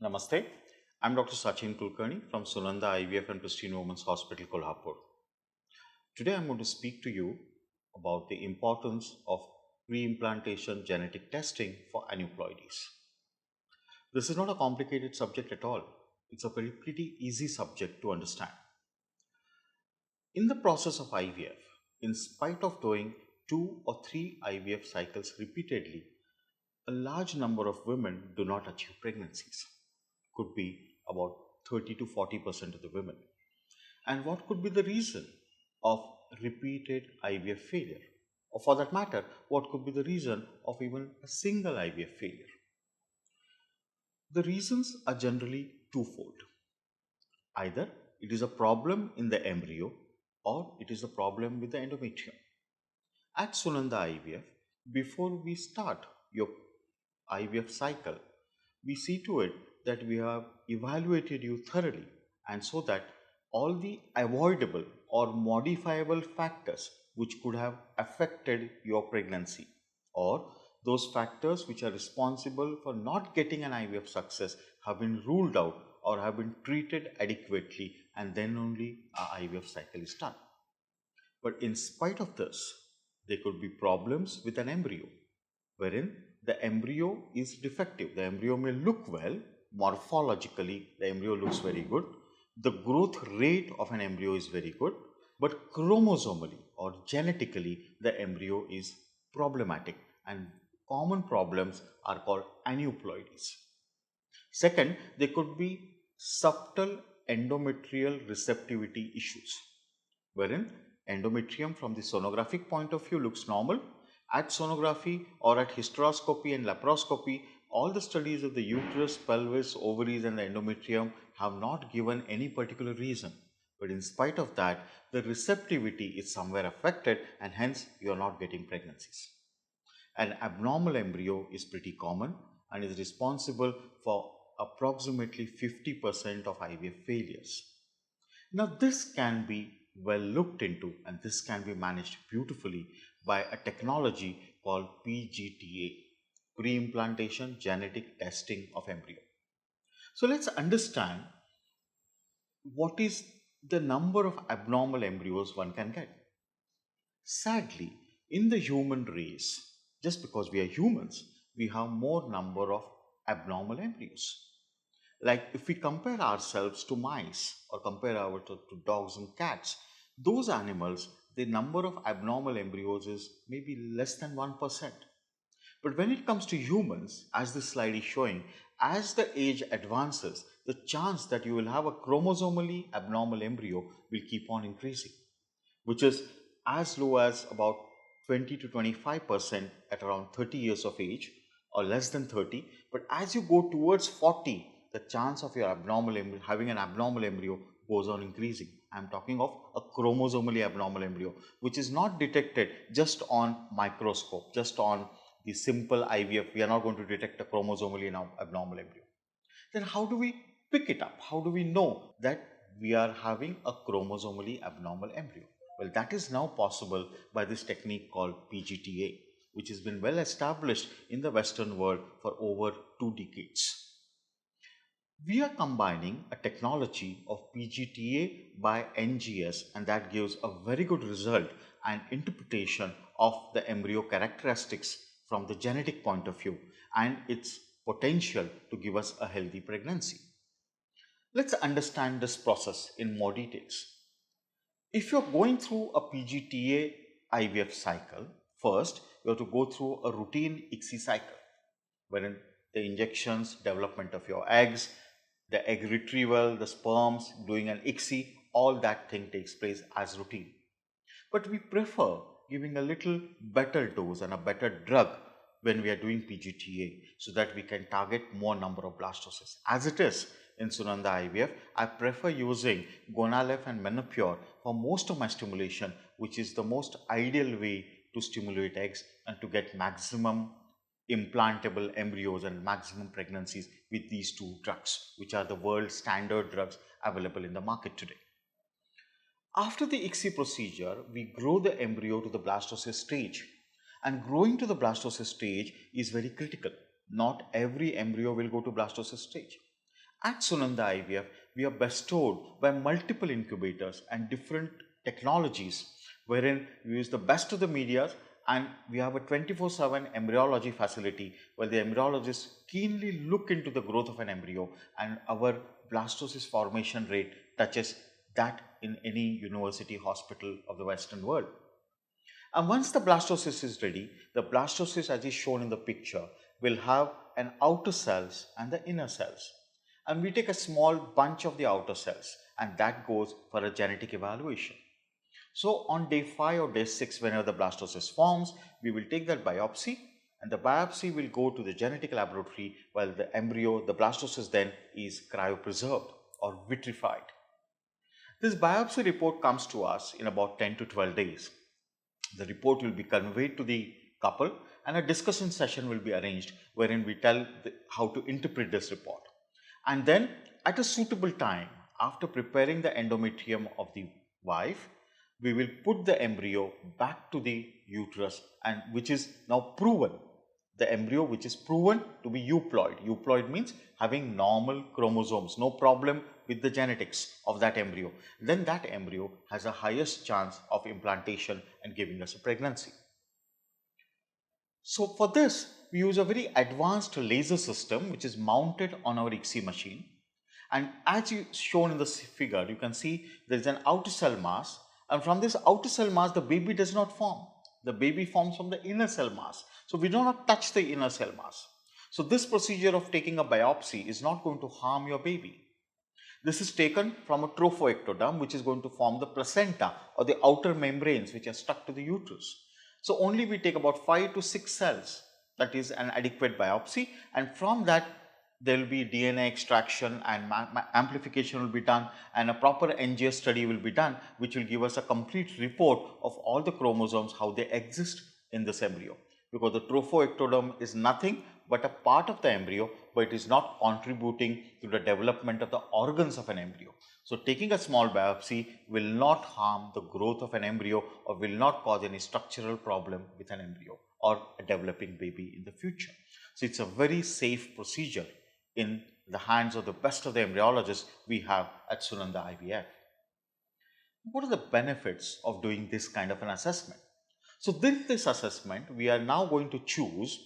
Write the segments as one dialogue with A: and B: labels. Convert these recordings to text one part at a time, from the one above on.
A: Namaste. I'm Dr. Sachin Kulkarni from Sunanda IVF and Pristine Women's Hospital, Kolhapur. Today I'm going to speak to you about the importance of pre-implantation genetic testing for aneuploidies. This is not a complicated subject at all. It's a pretty easy subject to understand. In the process of IVF, in spite of doing 2 or 3 IVF cycles repeatedly, a large number of women do not achieve pregnancies. Could be about 30 to 40% of the women. And what could be the reason of repeated IVF failure? Or for that matter, what could be the reason of even a single IVF failure? The reasons are generally twofold. Either it is a problem in the embryo or it is a problem with the endometrium. At Sunanda IVF, before we start your IVF cycle, we see to it that we have evaluated you thoroughly and so that all the avoidable or modifiable factors which could have affected your pregnancy or those factors which are responsible for not getting an IVF success have been ruled out or have been treated adequately, and then only our IVF cycle is done. But in spite of this, there could be problems with an embryo wherein the embryo is defective. The embryo may look well, morphologically, the embryo looks very good. The growth rate of an embryo is very good, but chromosomally or genetically, the embryo is problematic, and common problems are called aneuploidies. Second, there could be subtle endometrial receptivity issues, wherein endometrium from the sonographic point of view looks normal. At sonography or at hysteroscopy and laparoscopy, all the studies of the uterus, pelvis, ovaries and the endometrium have not given any particular reason. But in spite of that, the receptivity is somewhere affected and hence you are not getting pregnancies. An abnormal embryo is pretty common and is responsible for approximately 50% of IVF failures. Now, this can be well looked into and this can be managed beautifully by a technology called PGTA, pre-implantation genetic testing of embryo. So let's understand what is the number of abnormal embryos one can get. Sadly, in the human race, just because we are humans, we have more number of abnormal embryos. Like if we compare ourselves to mice or compare to dogs and cats, those animals, the number of abnormal embryos is maybe less than 1%. But when it comes to humans, as this slide is showing, as the age advances, the chance that you will have a chromosomally abnormal embryo will keep on increasing, which is as low as about 20 to 25% at around 30 years of age or less than 30. But as you go towards 40, the chance of your having an abnormal embryo goes on increasing. I'm talking of a chromosomally abnormal embryo, which is not detected just on microscope, just on the simple IVF. We are not going to detect a chromosomally abnormal embryo. Then how do we pick it up? How do we know that we are having a chromosomally abnormal embryo? Well, that is now possible by this technique called PGTA, which has been well established in the Western world for over 2 decades. We are combining a technology of PGTA by NGS, and that gives a very good result and interpretation of the embryo characteristics from the genetic point of view and its potential to give us a healthy pregnancy. Let's understand this process in more details. If you're going through a PGTA IVF cycle, first you have to go through a routine ICSI cycle, wherein the injections, development of your eggs, the egg retrieval, the sperms, doing an ICSI, all that thing takes place as routine. But we prefer giving a little better dose and a better drug when we are doing PGTA so that we can target more number of blastocysts. As it is in Sunanda IVF, I prefer using Gonal-f and Menopur for most of my stimulation, which is the most ideal way to stimulate eggs and to get maximum implantable embryos and maximum pregnancies with these two drugs, which are the world standard drugs available in the market today. After the ICSI procedure, we grow the embryo to the blastocyst stage, and growing to the blastocyst stage is very critical. Not every embryo will go to blastocyst stage. At Sunanda IVF, we are bestowed by multiple incubators and different technologies wherein we use the best of the media, and we have a 24/7 embryology facility where the embryologists keenly look into the growth of an embryo, and our blastocyst formation rate touches that in any university hospital of the Western world. And once the blastocyst is ready, the blastocyst, as is shown in the picture, will have an outer cells and the inner cells. And we take a small bunch of the outer cells, and that goes for a genetic evaluation. So on day 5 or day 6, whenever the blastocyst forms, we will take that biopsy, and the biopsy will go to the genetic laboratory while the embryo, the blastocyst, then is cryopreserved or vitrified. This biopsy report comes to us in about 10 to 12 days. The report will be conveyed to the couple, and a discussion session will be arranged wherein we tell how to interpret this report. And then at a suitable time, after preparing the endometrium of the wife, we will put the embryo back to the uterus, and which is now proven, the embryo which is proven to be euploid. Euploid means having normal chromosomes, no problem with the genetics of that embryo. Then that embryo has a highest chance of implantation and giving us a pregnancy. So for this, we use a very advanced laser system which is mounted on our ICSI machine. And as shown in this figure, you can see there is an outer cell mass, and from this outer cell mass, the baby does not form. The baby forms from the inner cell mass. So we do not touch the inner cell mass. So this procedure of taking a biopsy is not going to harm your baby. This is taken from a trophoectoderm, which is going to form the placenta or the outer membranes which are stuck to the uterus. So only we take about 5 to 6 cells, that is an adequate biopsy, and from that there will be DNA extraction and amplification will be done, and a proper NGS study will be done, which will give us a complete report of all the chromosomes, how they exist in this embryo. Because the trophoectoderm is nothing but a part of the embryo, but it is not contributing to the development of the organs of an embryo. So taking a small biopsy will not harm the growth of an embryo or will not cause any structural problem with an embryo or a developing baby in the future. So it's a very safe procedure in the hands of the best of the embryologists we have at Sunanda IVF. What are the benefits of doing this kind of an assessment? So this assessment, we are now going to choose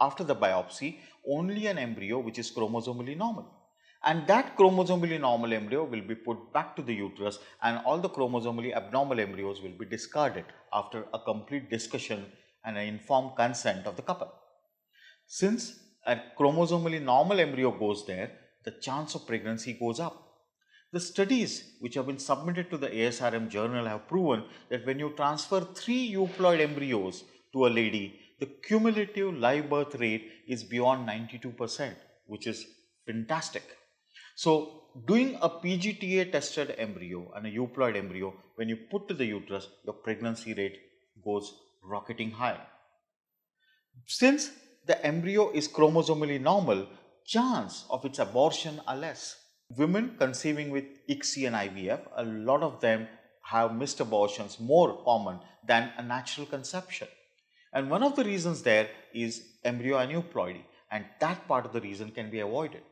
A: after the biopsy only an embryo which is chromosomally normal. And that chromosomally normal embryo will be put back to the uterus, and all the chromosomally abnormal embryos will be discarded after a complete discussion and an informed consent of the couple. Since a chromosomally normal embryo goes there, the chance of pregnancy goes up. The studies which have been submitted to the ASRM journal have proven that when you transfer 3 euploid embryos to a lady, the cumulative live birth rate is beyond 92%, which is fantastic. So doing a PGTA tested embryo and a euploid embryo, when you put to the uterus, your pregnancy rate goes rocketing high. Since the embryo is chromosomally normal, chance of its abortion are less. Women conceiving with ICSI and IVF, a lot of them have missed abortions more common than a natural conception. And one of the reasons there is embryo aneuploidy, and that part of the reason can be avoided.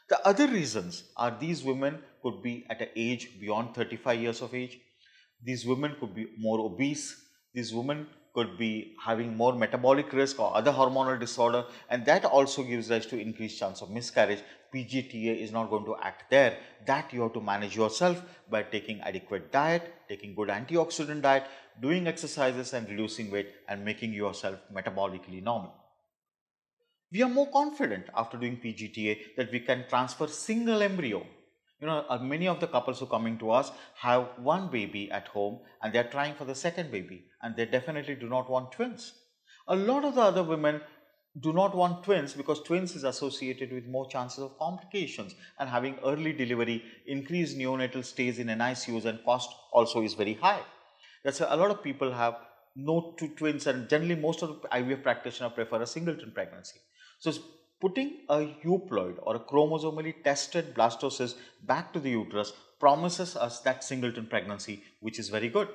A: The other reasons are these women could be at an age beyond 35 years of age. These women could be more obese. These women could be having more metabolic risk or other hormonal disorder, and that also gives rise to increased chance of miscarriage. PGTA is not going to act there. That you have to manage yourself by taking adequate diet, taking good antioxidant diet, doing exercises and reducing weight, and making yourself metabolically normal. We are more confident after doing PGTA that we can transfer single embryo. Many of the couples who are coming to us have one baby at home and they are trying for the second baby, and they definitely do not want twins. A lot of the other women do not want twins because twins is associated with more chances of complications, and having early delivery, increased neonatal stays in NICUs, and cost also is very high. That's why a lot of people have no two twins, and generally most of the IVF practitioners prefer a singleton pregnancy. So putting a euploid or a chromosomally tested blastocyst back to the uterus promises us that singleton pregnancy, which is very good.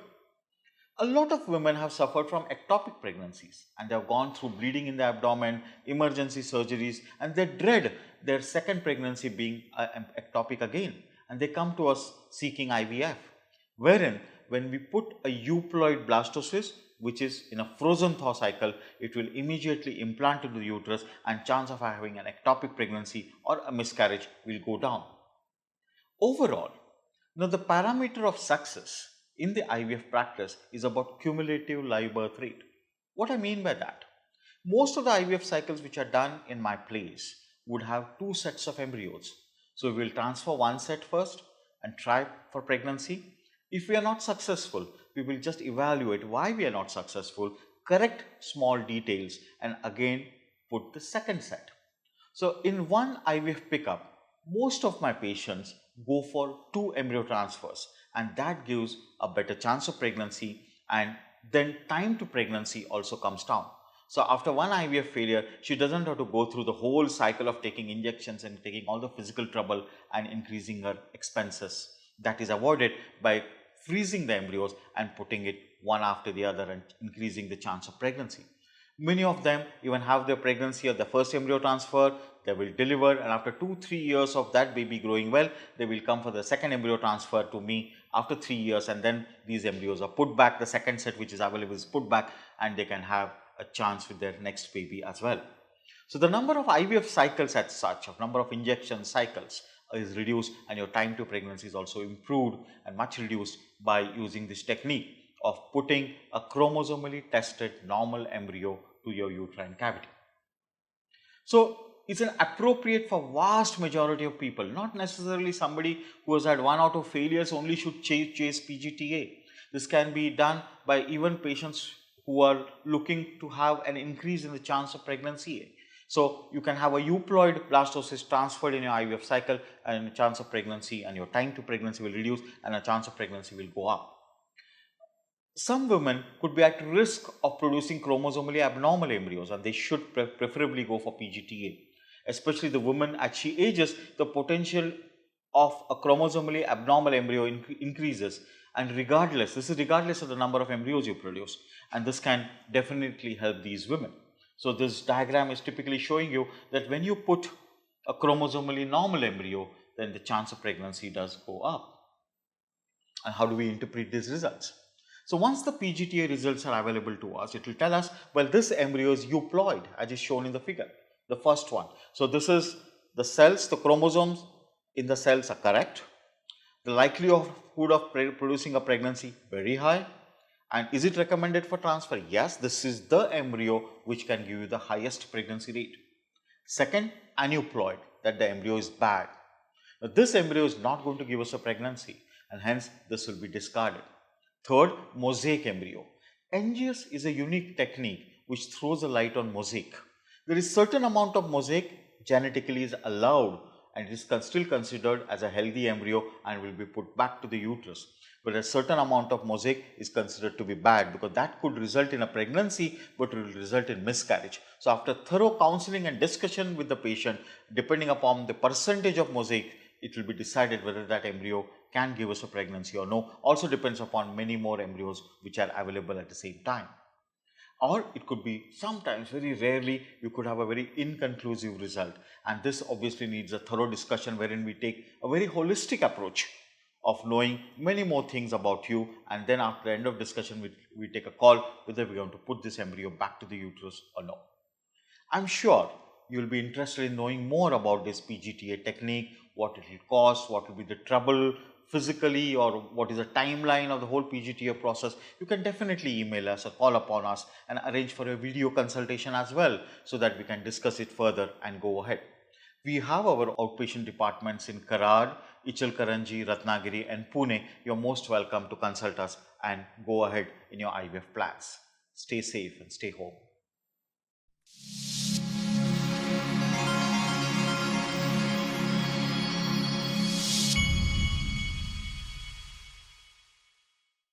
A: A lot of women have suffered from ectopic pregnancies and they have gone through bleeding in the abdomen, emergency surgeries, and they dread their second pregnancy being ectopic again. And they come to us seeking IVF, wherein when we put a euploid blastocyst, which is in a frozen thaw cycle, it will immediately implant into the uterus and chance of having an ectopic pregnancy or a miscarriage will go down. Overall, now the parameter of success in the IVF practice is about cumulative live birth rate. What I mean by that? Most of the IVF cycles which are done in my place would have two sets of embryos. So we will transfer one set first and try for pregnancy. If we are not successful, we will just evaluate why we are not successful, correct small details, and again put the second set. So in one IVF pickup, most of my patients go for two embryo transfers, and that gives a better chance of pregnancy, and then time to pregnancy also comes down. So after one IVF failure, she doesn't have to go through the whole cycle of taking injections and taking all the physical trouble and increasing her expenses. That is avoided by freezing the embryos and putting it one after the other and increasing the chance of pregnancy. Many of them even have their pregnancy at the first embryo transfer, they will deliver, and after 2-3 years of that baby growing well, they will come for the second embryo transfer to me after 3 years, and then these embryos are put back, the second set which is available is put back, and they can have a chance with their next baby as well. So the number of IVF cycles as such, of number of injection cycles is reduced, and your time to pregnancy is also improved and much reduced by using this technique of putting a chromosomally tested normal embryo to your uterine cavity. So it's an appropriate for vast majority of people, not necessarily somebody who has had 1 or 2 failures only should chase PGTA. This can be done by even patients who are looking to have an increase in the chance of pregnancy. So you can have a euploid blastocyst transferred in your IVF cycle, and the chance of pregnancy and your time to pregnancy will reduce, and a chance of pregnancy will go up. Some women could be at risk of producing chromosomally abnormal embryos, and they should preferably go for PGTA. Especially the woman as she ages, the potential of a chromosomally abnormal embryo increases, and this is regardless of the number of embryos you produce, and this can definitely help these women. So this diagram is typically showing you that when you put a chromosomally normal embryo, then the chance of pregnancy does go up. And how do we interpret these results? So once the PGTA results are available to us, it will tell us, well, this embryo is euploid as is shown in the figure, the first one. So this is the cells, the chromosomes in the cells are correct. The likelihood of producing a pregnancy very high. And is it recommended for transfer? Yes, this is the embryo which can give you the highest pregnancy rate. Second, aneuploid, that the embryo is bad. Now, this embryo is not going to give us a pregnancy, and hence this will be discarded. Third, mosaic embryo. NGS is a unique technique which throws a light on mosaic. There is certain amount of mosaic genetically is allowed, and it is still considered as a healthy embryo and will be put back to the uterus. But a certain amount of mosaic is considered to be bad, because that could result in a pregnancy but will result in miscarriage. So after thorough counseling and discussion with the patient, depending upon the percentage of mosaic, it will be decided whether that embryo can give us a pregnancy or no. Also depends upon many more embryos which are available at the same time. Or it could be sometimes, very rarely, you could have a very inconclusive result, and this obviously needs a thorough discussion wherein we take a very holistic approach of knowing many more things about you, and then after the end of discussion we take a call whether we want to put this embryo back to the uterus or no. I'm sure you will be interested in knowing more about this PGTA technique, what it will cost, what will be the trouble physically, or what is the timeline of the whole PGTA process. You can definitely email us or call upon us and arrange for a video consultation as well, so that we can discuss it further and go ahead. We have our outpatient departments in Karad, Ichalkaranji, Ratnagiri and Pune. You are most welcome to consult us and go ahead in your IVF plans. Stay safe and stay home.